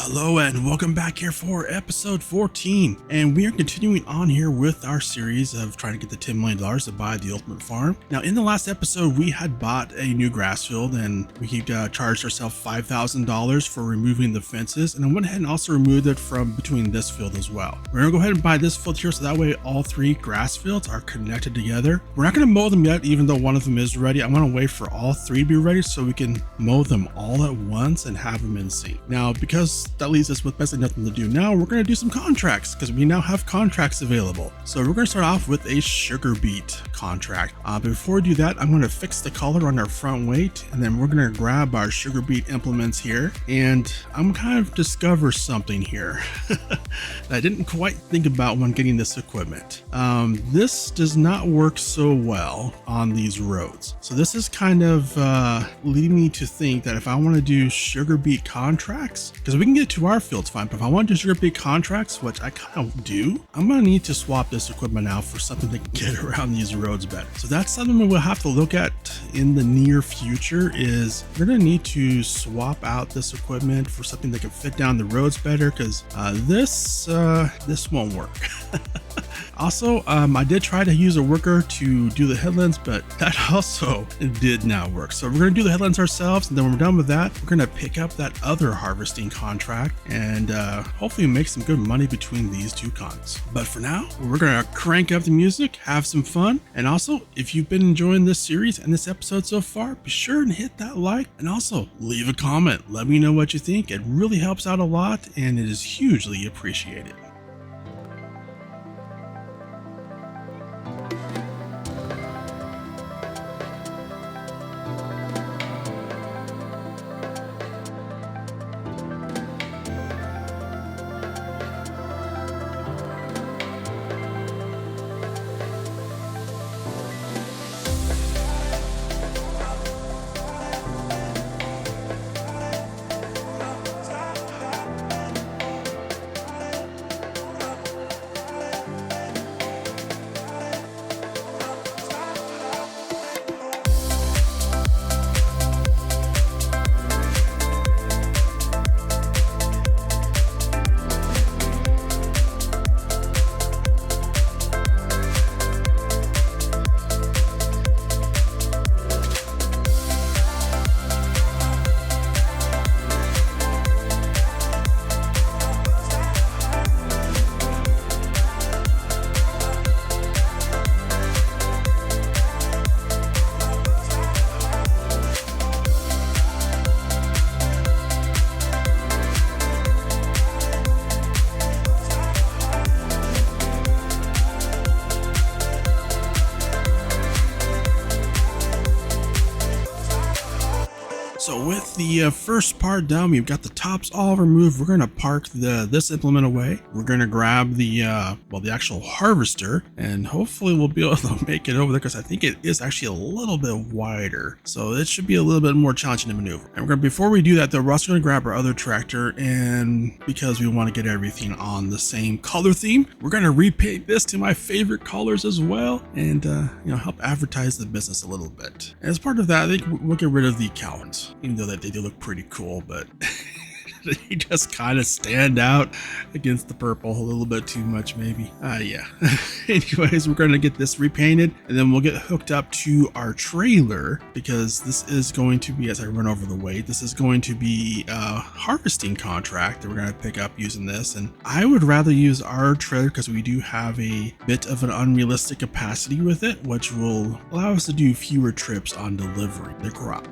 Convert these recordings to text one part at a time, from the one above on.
Hello and welcome back here for episode 14, and we are continuing on here with our series of trying to get the $10 million to buy the ultimate farm. Now in the last episode we had bought a new grass field and we charged ourselves $5,000 for removing the fences, and I went ahead and also removed it from between this field as well. We're gonna go ahead and buy this field here so that way all three grass fields are connected together. We're not gonna mow them yet even though one of them is ready. I want to wait for all three to be ready so we can mow them all at once and have them in sync. Now because that leaves us with basically nothing to do now, we're going to do some contracts because we now have contracts available. So we're going to start off with a sugar beet contract. But before we do that, I'm going to fix the color on our front weight, and then we're going to grab our sugar beet implements here, and I'm kind of discover something here that I didn't quite think about when getting this equipment. This does not work so well on these roads. So this is kind of leading me to think that if I want to do sugar beet contracts, because we can get to our fields fine, but if I want to do sugar beet contracts, which I kind of do, I'm going to need to swap this equipment out for something that can get around these roads better. So that's something we'll have to look at in the near future. Is we're going to need to swap out this equipment for something that can fit down the roads better, because this won't work. Also, I did try to use a worker to do the headlands, but that also did not work. So we're going to do the headlands ourselves, and then when we're done with that, we're going to pick up that other harvesting contract and hopefully make some good money between these two cons. But for now, we're going to crank up the music, have some fun, and also, if you've been enjoying this series and this episode so far, be sure and hit that like, and also leave a comment. Let me know what you think. It really helps out a lot, and it is hugely appreciated. So with the first part done, we've got the tops all removed. We're going to park this implement away. We're going to grab the actual harvester, and hopefully we'll be able to make it over there, because I think it is actually a little bit wider. So it should be a little bit more challenging to maneuver. And before we do that though, we're also going to grab our other tractor, and because we want to get everything on the same color theme, we're going to repaint this to my favorite colors as well, and help advertise the business a little bit. And as part of that, I think we'll get rid of the cow horns. Even though that they do look pretty cool, but they just kind of stand out against the purple a little bit too much, maybe. Yeah. Anyways, we're going to get this repainted, and then we'll get hooked up to our trailer, because this is going to be, as I run over the weight, this is going to be a harvesting contract that we're going to pick up using this. And I would rather use our trailer because we do have a bit of an unrealistic capacity with it, which will allow us to do fewer trips on delivering the crop.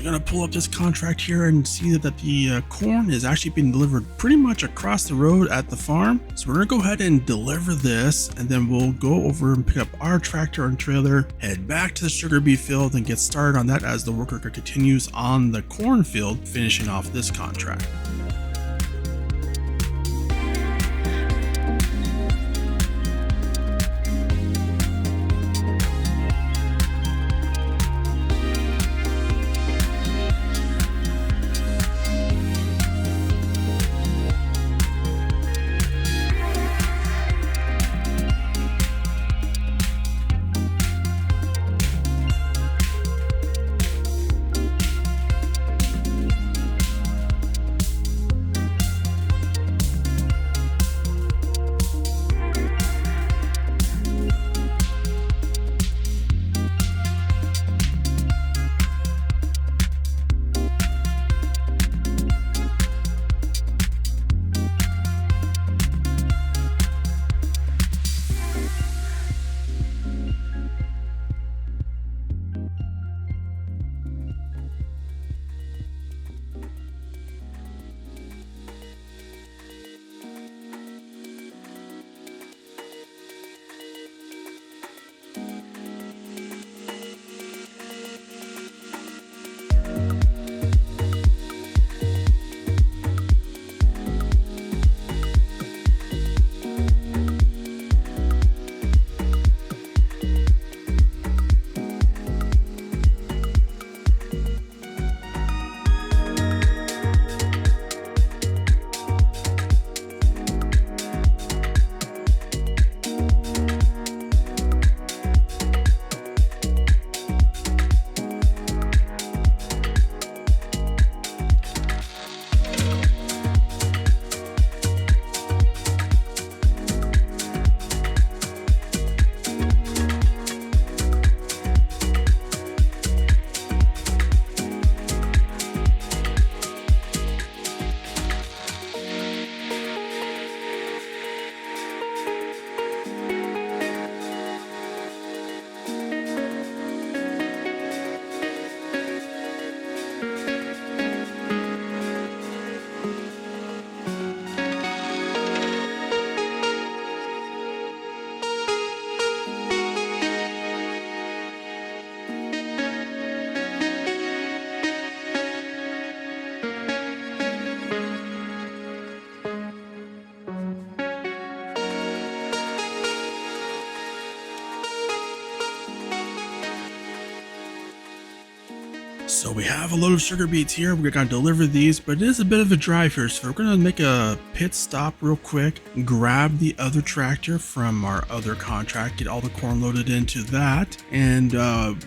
So I'm going to pull up this contract here and see that the corn is actually being delivered pretty much across the road at the farm. So we're going to go ahead and deliver this, and then we'll go over and pick up our tractor and trailer, head back to the sugar beet field and get started on that as the worker continues on the cornfield, finishing off this contract. So we have a load of sugar beets here. We're going to deliver these, but it is a bit of a drive here. So we're going to make a pit stop real quick, grab the other tractor from our other contract, get all the corn loaded into that, and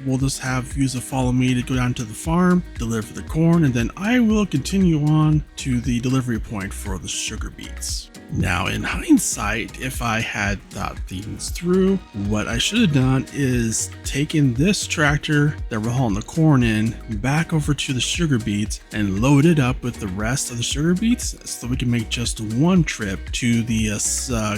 we'll just use a follow me to go down to the farm, deliver the corn, and then I will continue on to the delivery point for the sugar beets. Now, in hindsight, if I had thought things through, what I should have done is taken this tractor that we're hauling the corn in back over to the sugar beets and load it up with the rest of the sugar beets so we can make just one trip to the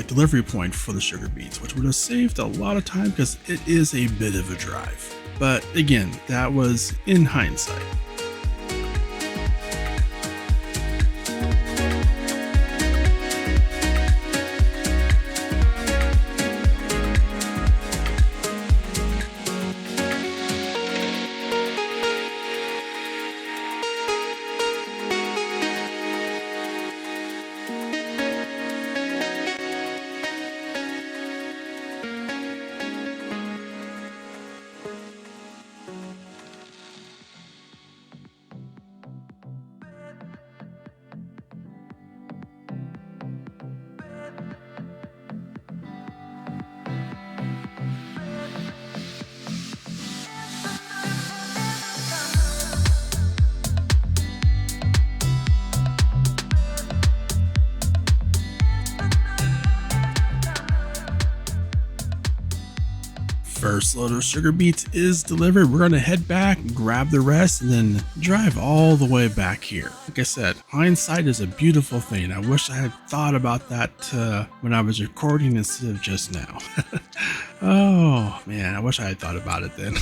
delivery point for the sugar beets, which would have saved a lot of time because it is a bit of a drive. But again, that was in hindsight. First load of sugar beets is delivered. We're going to head back, grab the rest, and then drive all the way back here. Like I said, hindsight is a beautiful thing. I wish I had thought about that when I was recording instead of just now. Oh man, I wish I had thought about it then.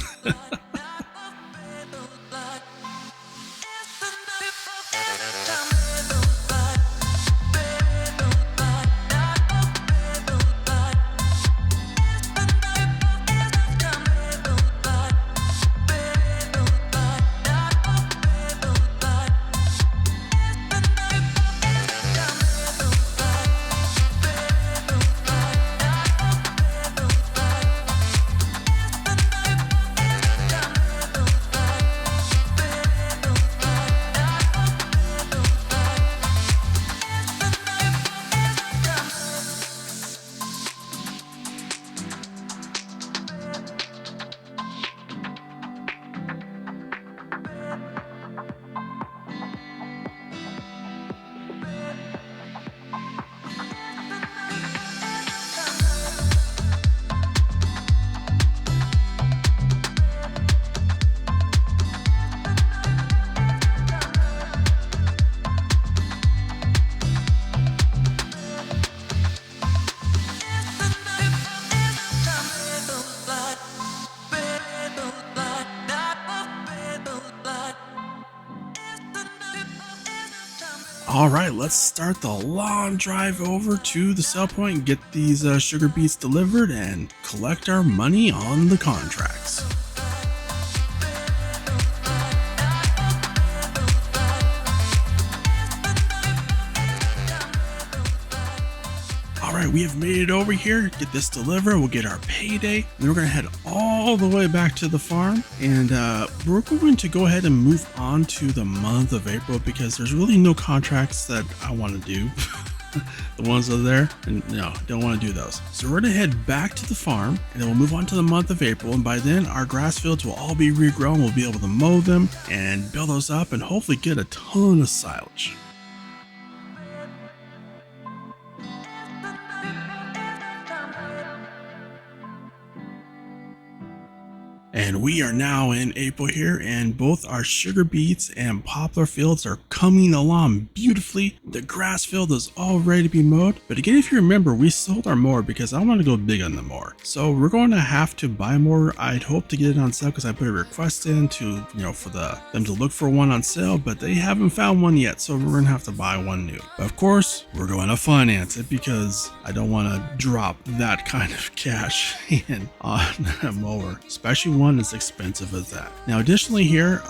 All right, let's start the long drive over to the sell point and get these sugar beets delivered and collect our money on the contracts. Alright, we have made it over here, get this delivered, we'll get our payday, then we're going to head all the way back to the farm, and we're going to go ahead and move on to the month of April because there's really no contracts that I want to do. The ones over there, and no, don't want to do those. So we're going to head back to the farm, and then we'll move on to the month of April, and by then our grass fields will all be regrown. We'll be able to mow them and build those up and hopefully get a ton of silage. And we are now in April here, and both our sugar beets and poplar fields are coming along beautifully. The grass field is all ready to be mowed, but again, if you remember, we sold our mower because I want to go big on the mower. So we're going to have to buy more. I'd hope to get it on sale because I put a request in to, for them to look for one on sale, but they haven't found one yet, so we're going to have to buy one new. But of course, we're going to finance it because I don't want to drop that kind of cash in on a mower, especially one as expensive as that. Now additionally here,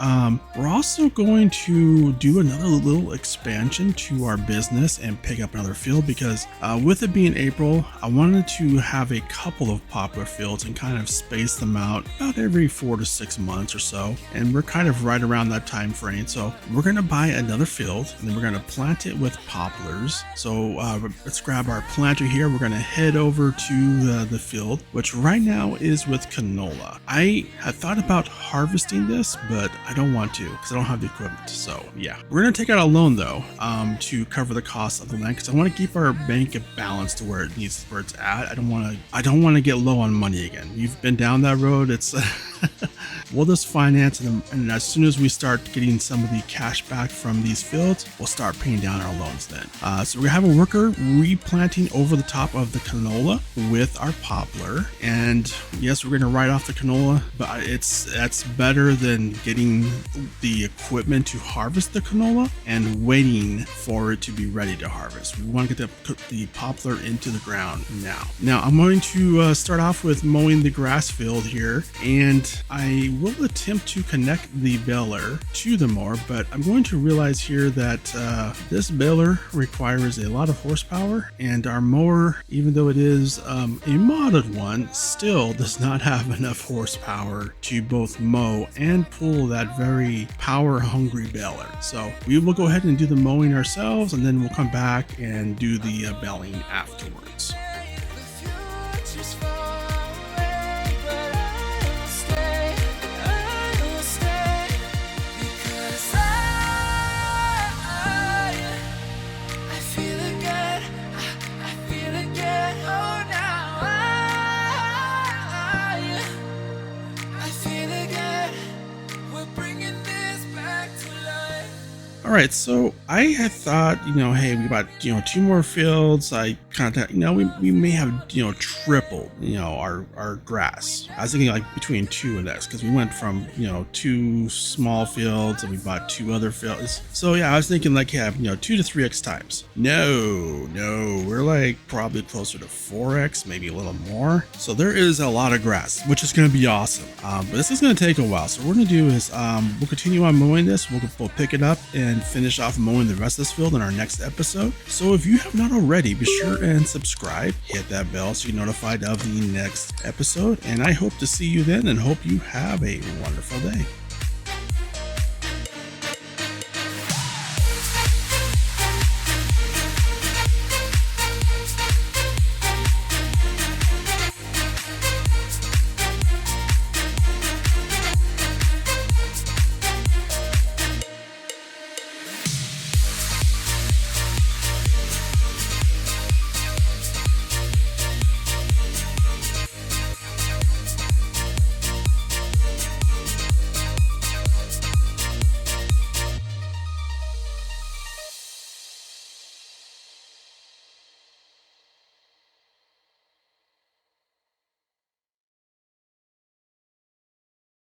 we're also going to do another little expansion to our business and pick up another field because with it being April, I wanted to have a couple of poplar fields and kind of space them out about every 4 to 6 months or so, and we're kind of right around that time frame. So we're going to buy another field and then we're going to plant it with poplars. So let's grab our planter here. We're going to head over to the field, which right now is with canola. I had thought about harvesting this, but I don't want to because I don't have the equipment. So yeah, we're going to take out a loan though to cover the cost of the land because I want to keep our bank balanced to where it needs, where it's at. I don't want to get low on money again. You've been down that road. It's we'll just finance and as soon as we start getting some of the cash back from these fields, we'll start paying down our loans then. So we have a worker replanting over the top of the canola with our poplar, and yes, we're going to write off the canola, but that's better than getting the equipment to harvest the canola and waiting for it to be ready to harvest. We want to get the poplar into the ground now. Now I'm going to start off with mowing the grass field here, and I will attempt to connect the baler to the mower, but I'm going to realize here that this baler requires a lot of horsepower, and our mower, even though it is a modded one, still does not have enough horsepower to both mow and pull that very power hungry baler. So we will go ahead and do the mowing ourselves, and then we'll come back and do the baling afterwards. All right, so I had thought, hey, we got, 2 more fields. I kind of, we may have, tripled, our grass. I was thinking like between 2 and X because we went from, 2 small fields and we bought 2 other fields. So yeah, I was thinking like, 2 to 3X times. No, we're like probably closer to 4X, maybe a little more. So there is a lot of grass, which is going to be awesome. But this is going to take a while. So what we're going to do is we'll continue on mowing this. We'll pick it up and finish off mowing the rest of this field in our next episode. So if you have not already, be sure and subscribe, hit that bell so you're notified of the next episode, and I hope to see you then and hope you have a wonderful day.